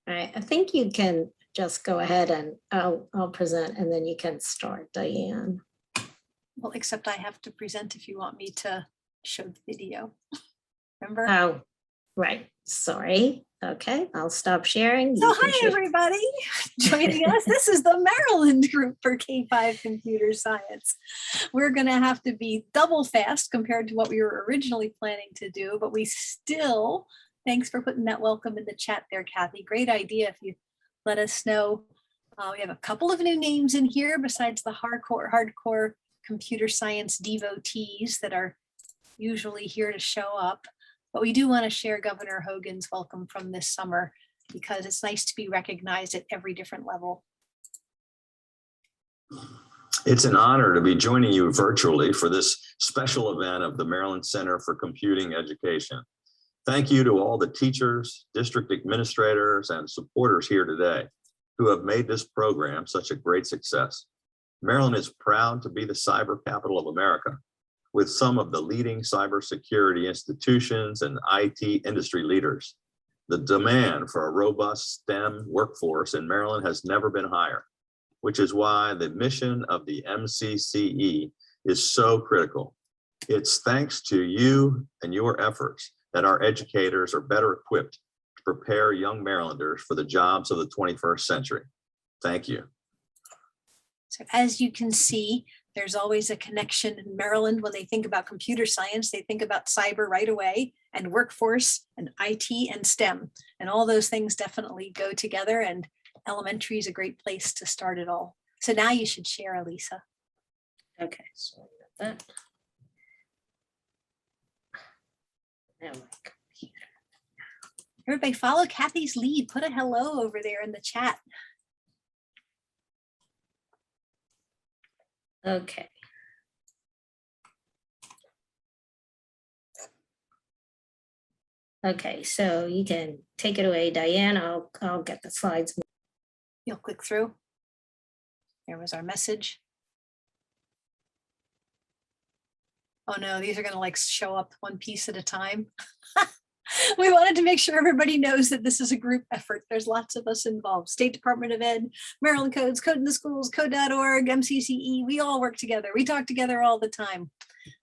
All right, I think you can just go ahead and I'll present and then you can start, Diane. Well, except I have to present if you want me to show the video. Remember? Oh, right. Sorry. Okay, I'll stop sharing. So hi, everybody joining us. This is the Maryland group for K5 Computer Science. We're going to have to be double fast compared to what we were originally planning to do, but we still, thanks for putting that welcome in the chat there, Kathy. Great idea if you let us know. We have a couple of new names in here besides the hardcore computer science devotees that are usually here to show up. But we do want to share Governor Hogan's welcome from this summer because it's nice to be recognized at every different level. It's an honor to be joining you virtually for this special event of the Maryland Center for Computing Education. Thank you to all the teachers, district administrators, and supporters here today who have made this program such a great success. Maryland is proud to be the cyber capital of America, with some of the leading cybersecurity institutions and IT industry leaders. The demand for a robust STEM workforce in Maryland has never been higher, which is why the mission of the MCCE is so critical. It's thanks to you and your efforts that our educators are better equipped to prepare young Marylanders for the jobs of the 21st century. Thank you. So as you can see, there's always a connection in Maryland. When they think about computer science, they think about cyber right away, and workforce and IT and STEM. And all those things definitely go together, and elementary is a great place to start it all. So now you should share, Elissa. Okay, sorry about that. Now my computer. Everybody follow Kathy's lead. Put a hello over there in the chat. Okay. Okay, so you can take it away, Diane. I'll get the slides. You'll click through. There was our message. Oh no, these are going to like show up one piece at a time. We wanted to make sure everybody knows that this is a group effort. There's lots of us involved. State Department of Ed, Maryland Codes, Code in the Schools, Code.org, MCCE. We all work together. We talk together all the time.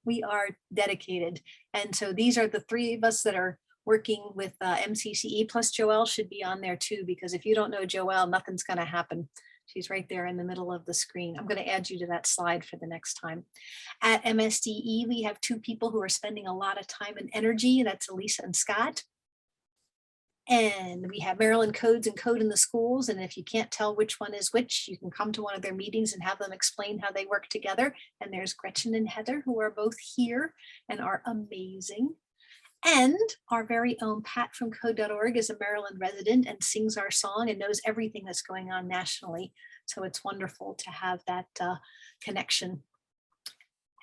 We are dedicated. And so these are the three of us that are working with MCCE, plus Joelle should be on there too, because if you don't know Joelle, nothing's going to happen. She's right there in the middle of the screen. I'm going to add you to that slide for the next time. At MSDE, we have two people who are spending a lot of time and energy. That's Elissa and Scott. And we have Maryland Codes and Code in the Schools. And if you can't tell which one is which, you can come to one of their meetings and have them explain how they work together. And there's Gretchen and Heather, who are both here and are amazing. And our very own Pat from Code.org is a Maryland resident and sings our song and knows everything that's going on nationally. So it's wonderful to have that connection.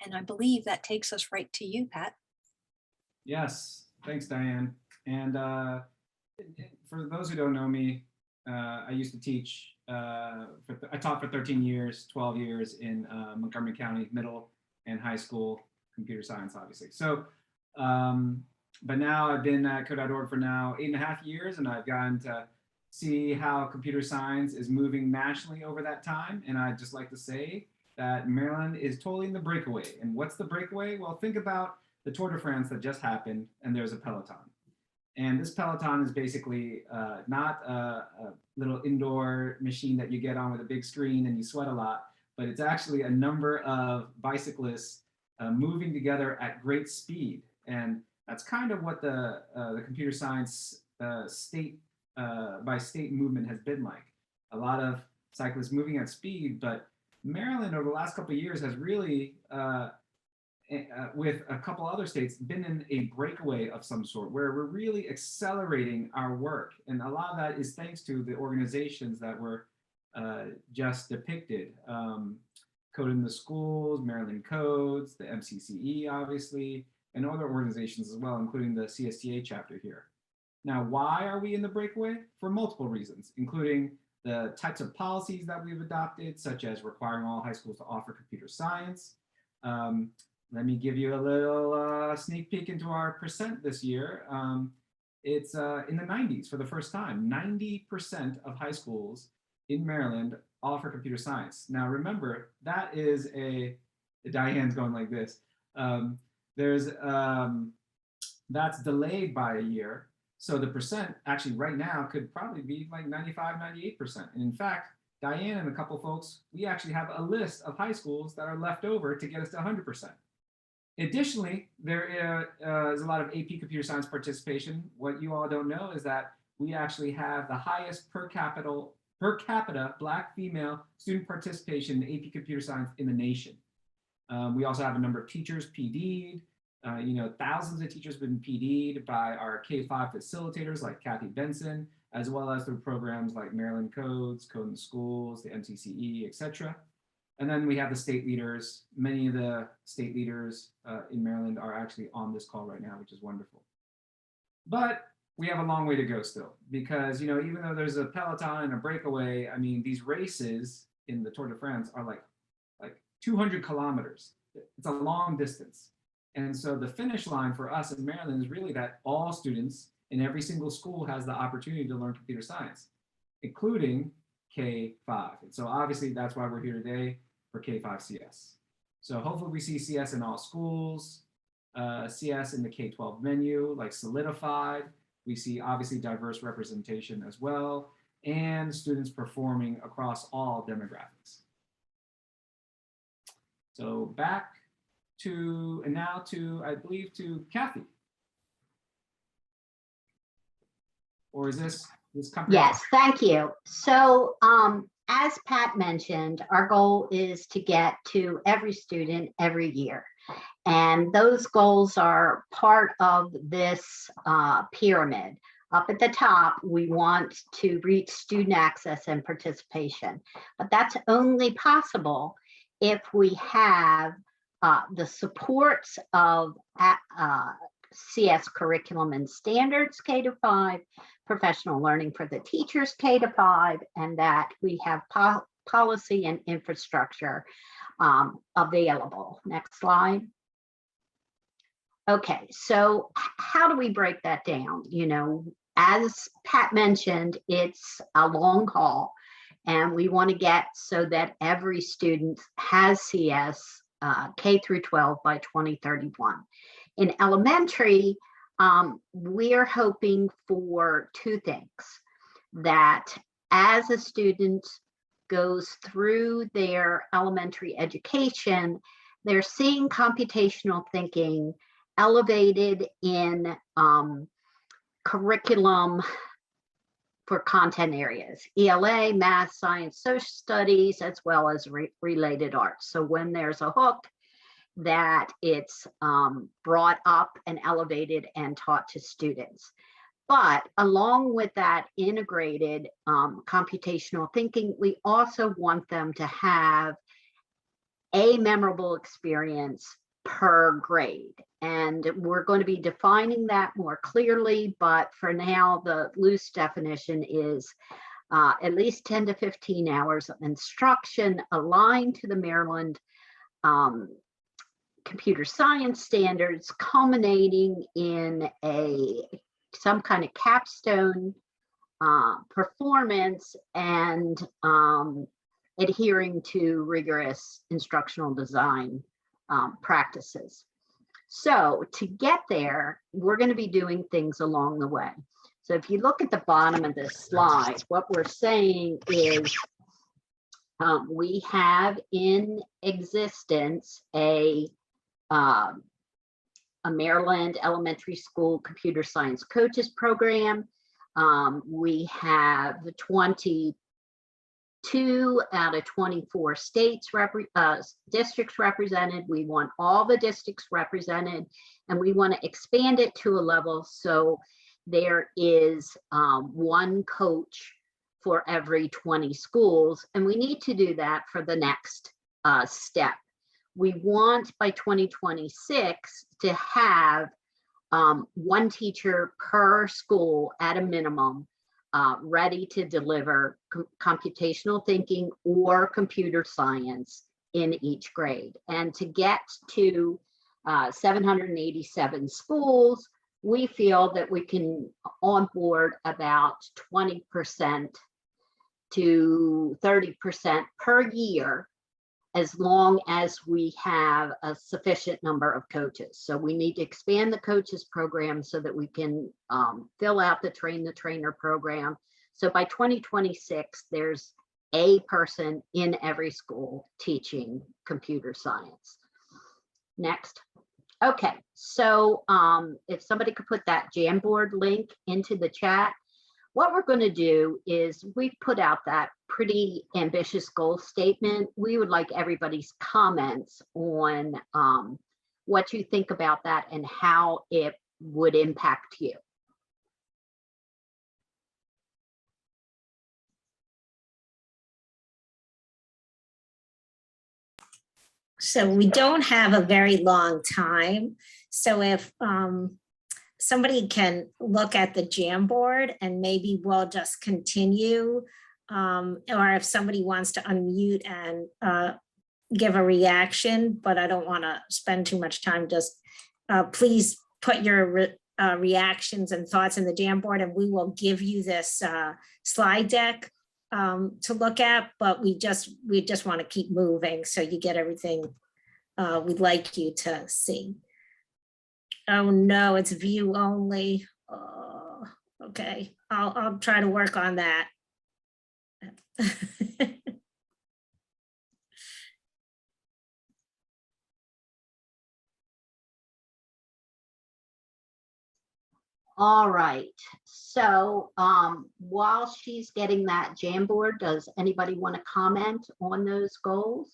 And I believe that takes us right to you, Pat. Yes, thanks, Diane. And for those who don't know me, I used to teach, I taught for 13 years, 12 years in Montgomery County middle and high school computer science, obviously. So, but now I've been at Code.org for now 8.5 years, and I've gotten to see how computer science is moving nationally over that time. And I'd just like to say that Maryland is totally in the breakaway. And what's the breakaway? Well, think about the Tour de France that just happened, and there's a peloton. And this peloton is basically not a little indoor machine that you get on with a big screen and you sweat a lot, but it's actually a number of bicyclists moving together at great speed. And that's kind of what the computer science state by state movement has been like. A lot of cyclists moving at speed, but Maryland over the last couple of years has really, with a couple other states, been in a breakaway of some sort where we're really accelerating our work. And a lot of that is thanks to the organizations that were just depicted. Code in the Schools, Maryland Codes, the MCCE, obviously, and other organizations as well, including the CSTA chapter here. Now, why are we in the breakaway? For multiple reasons, including the types of policies that we've adopted, such as requiring all high schools to offer computer science. Let me give you a little sneak peek into our percent this year. it's in the 90s for the first time. 90% of high schools in Maryland offer computer science. Now remember, that is Diane's going like this. That's delayed by a year. So the percent actually right now could probably be like 95, 98%. And in fact, Dianne and a couple folks, we actually have a list of high schools that are left over to get us to 100%. Additionally, there is a lot of AP computer science participation. What you all don't know is that we actually have the highest per capita Black female student participation in AP computer science in the nation. We also have a number of teachers PD'd. Thousands of teachers have been PD'd by our K-5 facilitators like Kathy Benson, as well as through programs like Maryland Codes, Code in the Schools, the MCCE, etc. And then we have the state leaders. Many of the state leaders in Maryland are actually on this call right now, which is wonderful. But we have a long way to go still, because even though there's a peloton and a breakaway, I mean, these races in the Tour de France are like 200 kilometers. It's a long distance. And so the finish line for us in Maryland is really that all students in every single school has the opportunity to learn computer science, including K-5. And so obviously that's why we're here today for K-5 CS. So hopefully we see CS in all schools, CS in the K-12 menu, like solidified. We see obviously diverse representation as well, and students performing across all demographics. So back to, and now to, I believe, to Kathy. Or is this company? Yes, thank you. So as Pat mentioned, our goal is to get to every student every year. And those goals are part of this pyramid. Up at the top, we want to reach student access and participation, but that's only possible if we have the supports of CS curriculum and standards K-5, professional learning for the teachers K-5, and that we have policy and infrastructure available. Next slide. Okay, so how do we break that down? As Pat mentioned, it's a long haul, and we want to get so that every student has CS K through 12 by 2031. In elementary, we're hoping for two things: that as a student goes through their elementary education, they're seeing computational thinking elevated in curriculum for content areas, ELA, math, science, social studies, as well as related arts. So when there's a hook, that it's brought up and elevated and taught to students. But along with that integrated computational thinking, we also want them to have a memorable experience per grade. And we're going to be defining that more clearly, but for now, the loose definition is at least 10 to 15 hours of instruction aligned to the Maryland computer science standards, culminating in some kind of capstone performance and adhering to rigorous instructional design practices. So to get there, we're going to be doing things along the way. So if you look at the bottom of this slide, what we're saying is we have in existence a Maryland Elementary School Computer Science Coaches Program. We have 22 out of 24 states districts represented. We want all the districts represented, and we want to expand it to a level so there is one coach for every 20 schools, and we need to do that for the next step. We want by 2026 to have one teacher per school at a minimum ready to deliver computational thinking or computer science in each grade. And to get to 787 schools, we feel that we can onboard about 20% to 30% per year, as long as we have a sufficient number of coaches. So we need to expand the coaches program so that we can fill out the train the trainer program. So by 2026, there's a person in every school teaching computer science. Next. Okay, so if somebody could put that Jamboard link into the chat, what we're going to do is we've put out that pretty ambitious goal statement. We would like everybody's comments on what you think about that and how it would impact you. So we don't have a very long time. So if somebody can look at the Jamboard and maybe we'll just continue, or if somebody wants to unmute and give a reaction, but I don't want to spend too much time, just please put your reactions and thoughts in the Jamboard and we will give you this slide deck to look at, but we just want to keep moving so you get everything we'd like you to see. Oh no, it's view only. Oh, okay, I'll try to work on that. All right, so while she's getting that Jamboard, does anybody want to comment on those goals?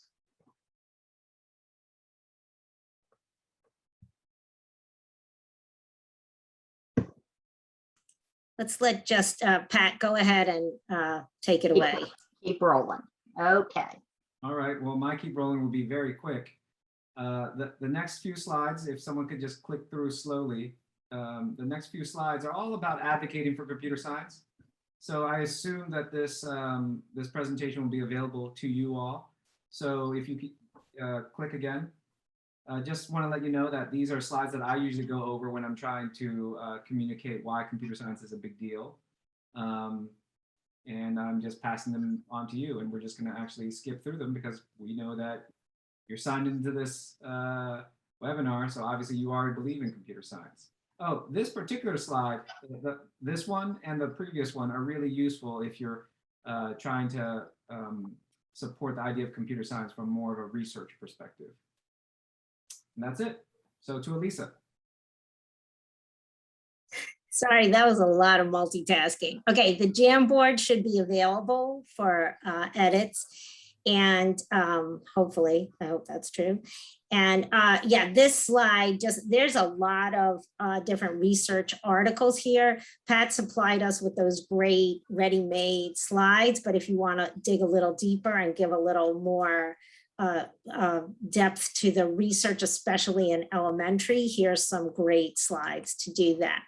Let's let just Pat go ahead and take it away. Keep rolling. Okay. All right, well, my keep rolling will be very quick. The next few slides, if someone could just click through slowly, the next few slides are all about advocating for computer science. So I assume that this presentation will be available to you all. So if you click again, just want to let you know that these are slides that I usually go over when I'm trying to communicate why computer science is a big deal. And I'm just passing them on to you, and we're just going to actually skip through them because we know that you're signed into this webinar, so obviously you already believe in computer science. Oh, this particular slide, this one and the previous one are really useful if you're trying to support the idea of computer science from more of a research perspective. And that's it. So to Elissa. Sorry, that was a lot of multitasking. Okay, the Jamboard should be available for edits, and hopefully, I hope that's true. And yeah, this slide, there's a lot of different research articles here. Pat supplied us with those great ready-made slides, but if you want to dig a little deeper and give a little more depth to the research, especially in elementary, here's some great slides to do that.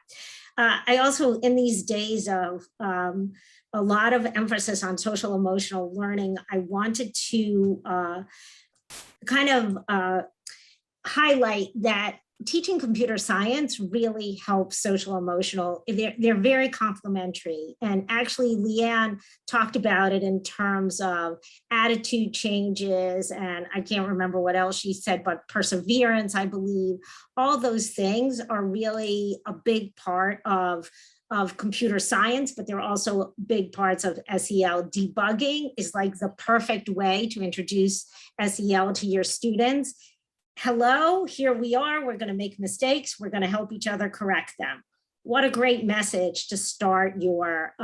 I also, in these days of a lot of emphasis on social emotional learning, I wanted to kind of highlight that teaching computer science really helps social emotional. They're very complementary. And actually, Dianne talked about it in terms of attitude changes, and I can't remember what else she said, but perseverance, I believe. All those things are really a big part of computer science, but they're also big parts of SEL. Debugging is like the perfect way to introduce SEL to your students. Hello, here we are. We're going to make mistakes. We're going to help each other correct them. What a great message to start your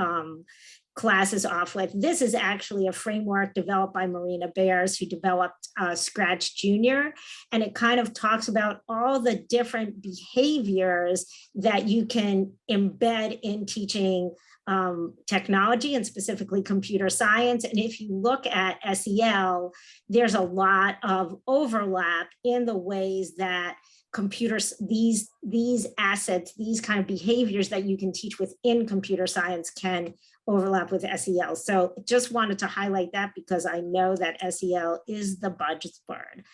classes off with. This is actually a framework developed by Marina Bears, who developed Scratch Junior. And it kind of talks about all the different behaviors that you can embed in teaching technology, and specifically computer science. And if you look at SEL, there's a lot of overlap in the ways that computers, these assets, these kind of behaviors that you can teach within computer science can overlap with SEL. So just wanted to highlight that because I know that SEL is the buzzword.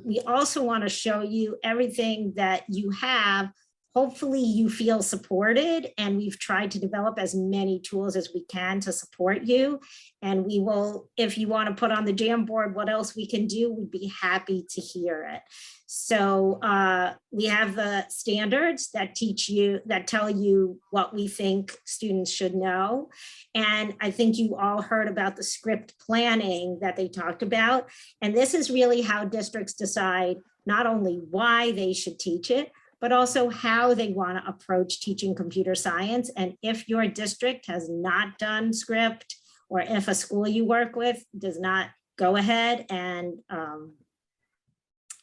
We also want to show you everything that you have hopefully you feel supported, and we've tried to develop as many tools as we can to support you. And we will, if you want to put on the Jamboard what else we can do, we'd be happy to hear it. So we have the standards that teach you, that tell you what we think students should know. And I think you all heard about the script planning that they talked about. And this is really how districts decide not only why they should teach it, but also how they want to approach teaching computer science. And if your district has not done script, or if a school you work with does not, go ahead and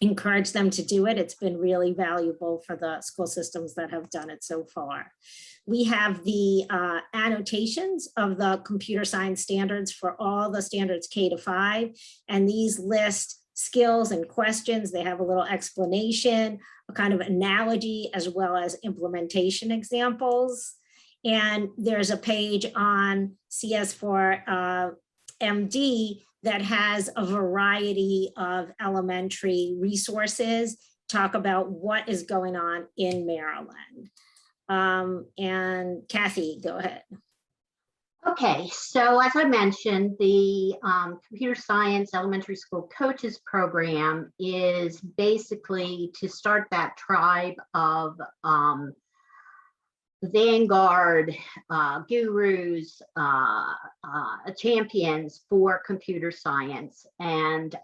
encourage them to do it. It's been really valuable for the school systems that have done it so far. We have the annotations of the computer science standards for all the standards K-5, and these list skills and questions. They have a little explanation, a kind of analogy, as well as implementation examples. And there's a page on CS4MD that has a variety of elementary resources, talk about what is going on in Maryland. And Kathy, go ahead. Okay, so as I mentioned, the Computer Science Elementary School Coaches Program is basically to start that tribe of vanguard gurus, champions for computer science. And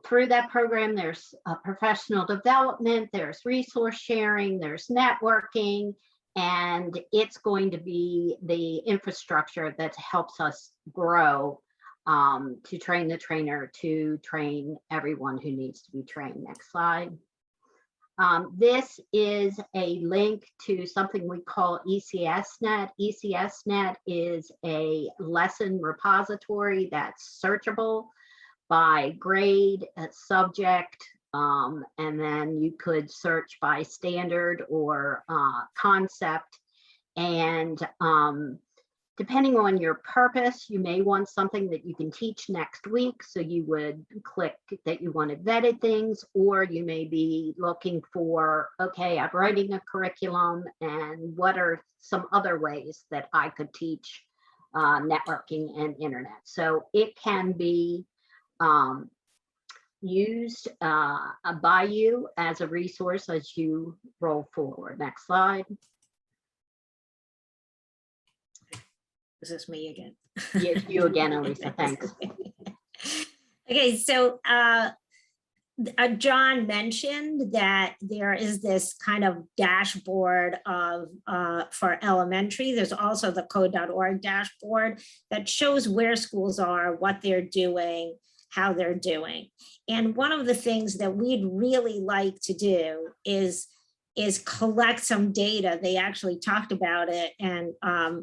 through that program, there's professional development, there's resource sharing, there's networking, and it's going to be the infrastructure that helps us grow to train the trainer to train everyone who needs to be trained. Next slide. This is a link to something we call ECSNet. ECSNet is a lesson repository that's searchable by grade, subject, and then you could search by standard or concept. And depending on your purpose, you may want something that you can teach next week. So you would click that you wanted vetted things, or you may be looking for, okay, I'm writing a curriculum, and what are some other ways that I could teach networking and internet. So it can be used by you as a resource as you roll forward. Next slide. Is this me again? Yes, you again, Elissa, thanks. Okay, so John mentioned that there is this kind of dashboard of for elementary. There's also the code.org dashboard that shows where schools are, what they're doing, how they're doing. And one of the things that we'd really like to do is collect some data. They actually talked about it, and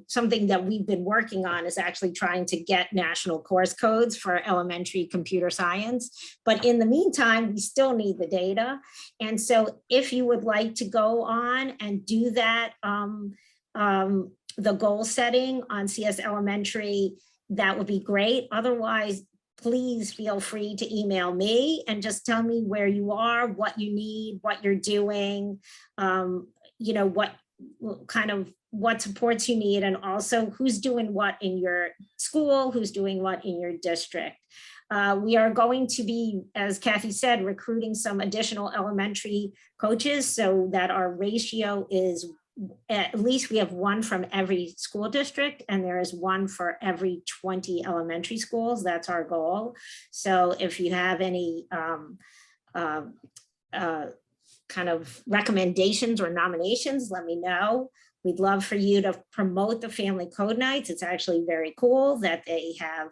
something that we've been working on is actually trying to get national course codes for elementary computer science. But in the meantime, we still need the data. And so if you would like to go on and do that, the goal setting on CS Elementary, that would be great. Otherwise, please feel free to email me and just tell me where you are, what you need, what you're doing, you know, what supports you need, and also who's doing what in your school, who's doing what in your district. We are going to be, as Kathy said, recruiting some additional elementary coaches so that our ratio is at least we have one from every school district, and there is one for every 20 elementary schools. That's our goal. So if you have any kind of recommendations or nominations, let me know. We'd love for you to promote the family code nights. It's actually very cool that they have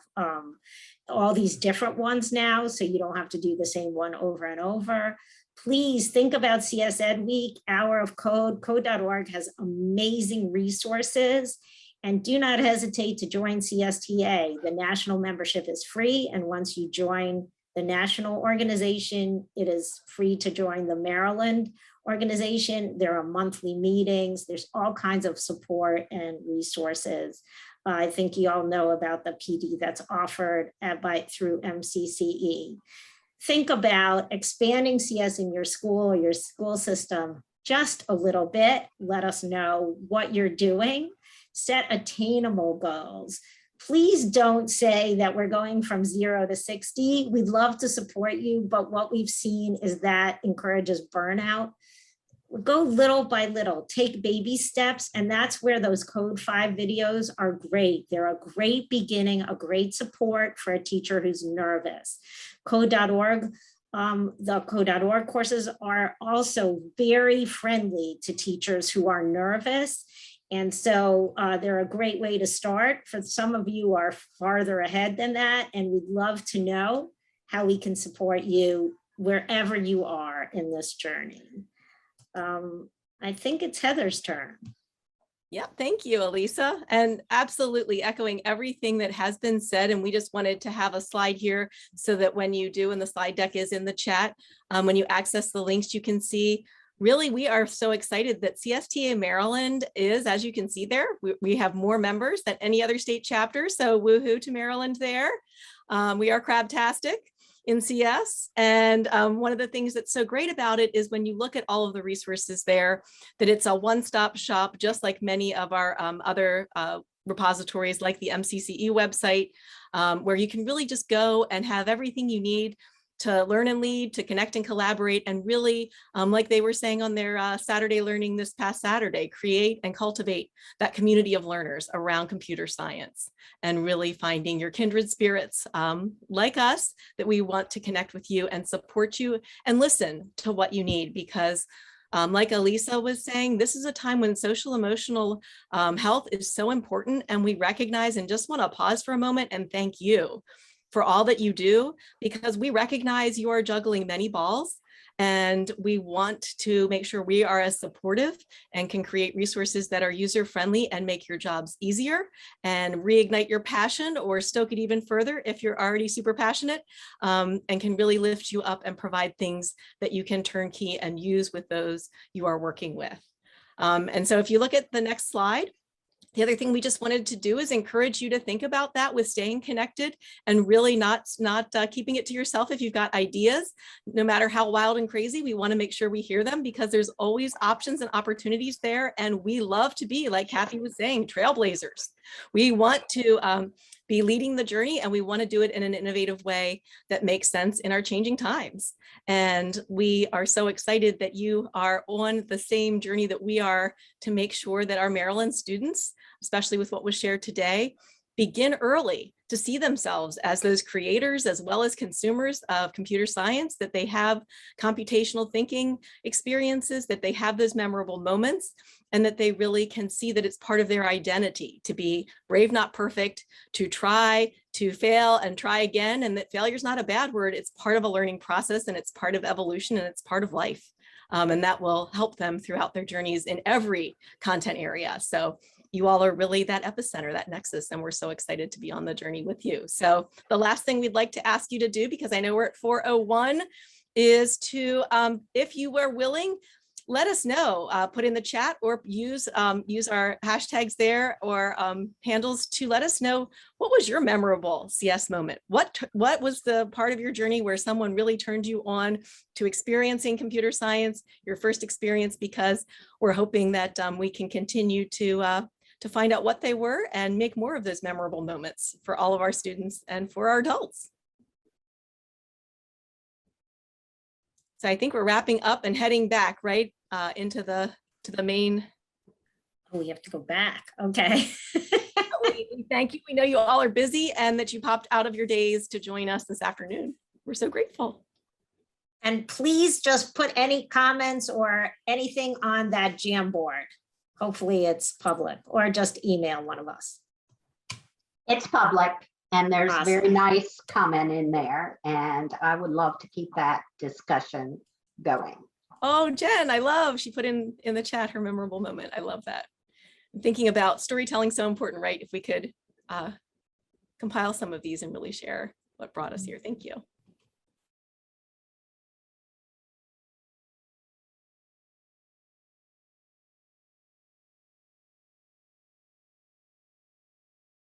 all these different ones now, so you don't have to do the same one over and over. Please think about CS Ed Week, Hour of Code. Code.org has amazing resources, and do not hesitate to join CSTA. The national membership is free, and once you join the national organization, it is free to join the Maryland organization. There are monthly meetings. There's all kinds of support and resources. I think you all know about the PD that's offered through MCCE. think about expanding CS in your school or your school system just a little bit. Let us know what you're doing. Set attainable goals. Please don't say that we're going from 0 to 60. We'd love to support you, but what we've seen is that encourages burnout. Go little by little, take baby steps, and that's where those Code 5 videos are great. They're a great beginning, a great support for a teacher who's nervous. Code.org, the Code.org courses are also very friendly to teachers who are nervous. And so they're a great way to start. For some of you are farther ahead than that, and we'd love to know how we can support you wherever you are in this journey. I think it's Heather's turn. Yeah, thank you, Elissa. And absolutely echoing everything that has been said. And we just wanted to have a slide here so that when you do, and the slide deck is in the chat, when you access the links, you can see, really, we are so excited that CSTA Maryland is, as you can see there, we have more members than any other state chapter. So woohoo to Maryland there. We are crabtastic in CS. And one of the things that's so great about it is when you look at all of the resources there, that it's a one-stop shop, just like many of our other repositories like the MCCE website, where you can really just go and have everything you need to learn and lead, to connect and collaborate, and really, like they were saying on their Saturday Learning this past Saturday, create and cultivate that community of learners around computer science, and really finding your kindred spirits like us, that we want to connect with you and support you and listen to what you need, because like Elissa was saying, this is a time when social emotional health is so important, and we recognize and just want to pause for a moment and thank you for all that you do, because we recognize you are juggling many balls, and we want to make sure we are as supportive and can create resources that are user-friendly and make your jobs easier and reignite your passion or stoke it even further if you're already super passionate, and can really lift you up and provide things that you can turnkey and use with those you are working with. And so if you look at the next slide, the other thing we just wanted to do is encourage you to think about that with staying connected, and really not keeping it to yourself. If you've got ideas, no matter how wild and crazy, we want to make sure we hear them, because there's always options and opportunities there. And we love to be, like Kathy was saying, trailblazers. We want to be leading the journey, and we want to do it in an innovative way that makes sense in our changing times. And we are so excited that you are on the same journey that we are, to make sure that our Maryland students, especially with what was shared today, begin early to see themselves as those creators as well as consumers of computer science, that they have computational thinking experiences, that they have those memorable moments, and that they really can see that it's part of their identity to be brave, not perfect, to try, to fail and try again, and that failure is not a bad word. It's part of a learning process, and it's part of evolution, and it's part of life. And that will help them throughout their journeys in every content area. So you all are really that epicenter, that nexus, and we're so excited to be on the journey with you. So the last thing we'd like to ask you to do, because I know we're at 4:01, is to, if you were willing, let us know, put in the chat, or use our hashtags there, or handles, to let us know, what was your memorable CS moment? What was the part of your journey where someone really turned you on to experiencing computer science, your first experience? Because we're hoping that we can continue to find out what they were and make more of those memorable moments for all of our students and for our adults. So I think we're wrapping up and heading back right into the main. Oh, we have to go back. Okay. We thank you. We know you all are busy, and that you popped out of your days to join us this afternoon. We're so grateful. And please just put any comments or anything on that Jamboard. Hopefully it's public, or just email one of us. It's public, and there's Awesome. very nice comment in there, and I would love to keep that discussion going. Oh, Jen, I love, she put in the chat her memorable moment. I love that. I'm thinking about storytelling, so important, right? If we could compile some of these and really share what brought us here. Thank you.